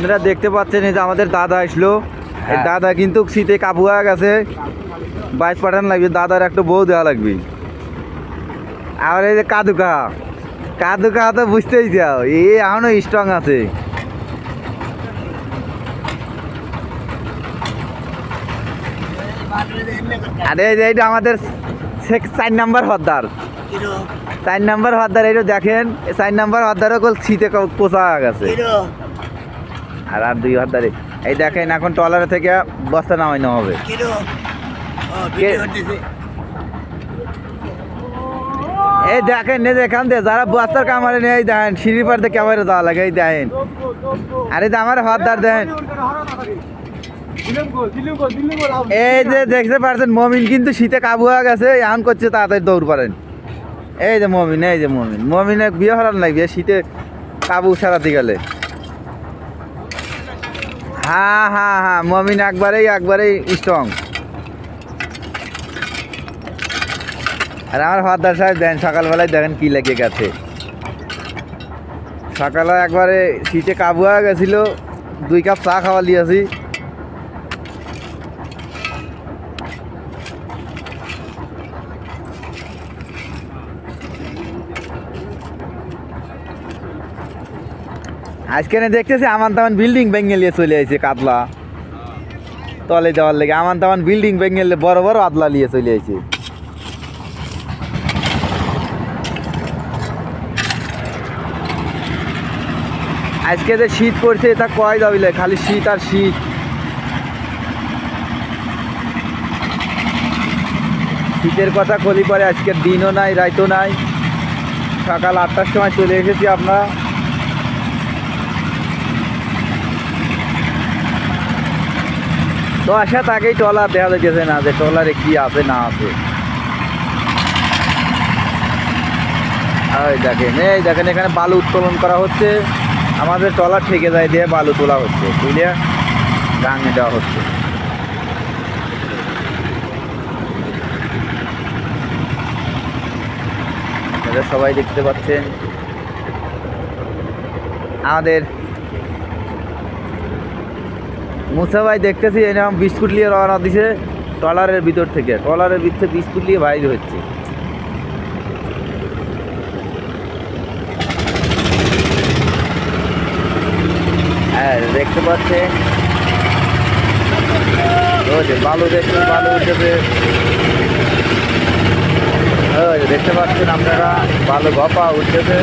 আপনারা দেখতে পাচ্ছেন এই যে আমাদের দাদা আসলো, এই দাদা কিন্তু শীতে কাবু হয়ে গেছে, বাইশ পাঠান লাগবে, দাদার একটা বউ দেওয়া লাগবে। আর এই যে কাদুকা, কাদুকা তো বুঝতেই যাও, এ এখনো স্ট্রং আছে। আরে এইটা আমাদের 4 নাম্বার হদ্দার, 4 নাম্বার হদ্দার, এইটা দেখেন 4 নাম্বার হদ্দারও শীতে কোচা হয়ে গেছে। আর 2 হদ্দারে এই দেখেন এখন ট্রলার থেকে বস্তা নামানো হবে। এই দেখেন এখান থেকে যারা বস্তার কামারে নেই দেখেন সিঁড়ি পাড়তে ক্যামেরা দেওয়া লাগে, এই দেখেন। আরে আমার হদ্দার দেখেন, এই যে দেখতে পাচ্ছেন মমিন কিন্তু শীতে কাবু হয়ে গেছে, এখন করছে তাড়াতাড়ি দৌড় করেন। এই যে মমিন, এই যে মমিন, মমিনে বিয়ে হারান লাগবে শীতে কাবু সারাতে গেলে। হ্যাঁ হ্যাঁ হ্যাঁ, মমিন একবারেই স্ট্রং। আর আমার হদ্দার সাহেব দেন সকালবেলায় দেখেন কি লেগে গেছে, সকালে একবারে শীতে কাবু হয়ে গেছিল, 2 কাপ চা খাওয়া লিয়েছি। আজকে দেখতেছি আমান তামান বিল্ডিং ভেঙে নিয়ে চলে আসছে, কাতলা তলে যাওয়ার লেগে আমান তামান বিল্ডিং ভেঙে বড় বড় আদলা নিয়ে চলে আসছে। আজকে যে শীত পড়ছে তা কয় যাবিলে, খালি শীত আর শীত। শীতের কথা কলি পরে আজকের দিনও নাই রাইতও নাই, সকাল 8টার সময় চলে এসেছি আমরা। তো আসার আগেই ট্রলার দেখা যাচ্ছে না যে ট্রলারে কি আছে না আছে। এই দেখেন এখানে বালু উত্তোলন করা হচ্ছে, আমাদের ট্রলার ঠেকে যায় দিয়ে বালু তোলা হচ্ছে, বুঝলে গাঙে দেওয়া হচ্ছে। সবাই দেখতে পাচ্ছেন আমাদের মুসা ভাই, দেখতেছি এরকম বিস্কুট নিয়ে রওনা দিছে ট্রলারের ভিতর থেকে, ট্রলারের ভিতরে বিস্কুট নিয়ে বাইর হচ্ছে। হ্যাঁ দেখতে পাচ্ছেন বালু, দেখতে বালু উঠেছে, দেখতে পাচ্ছেন আপনারা বালু গপা উঠতেছে।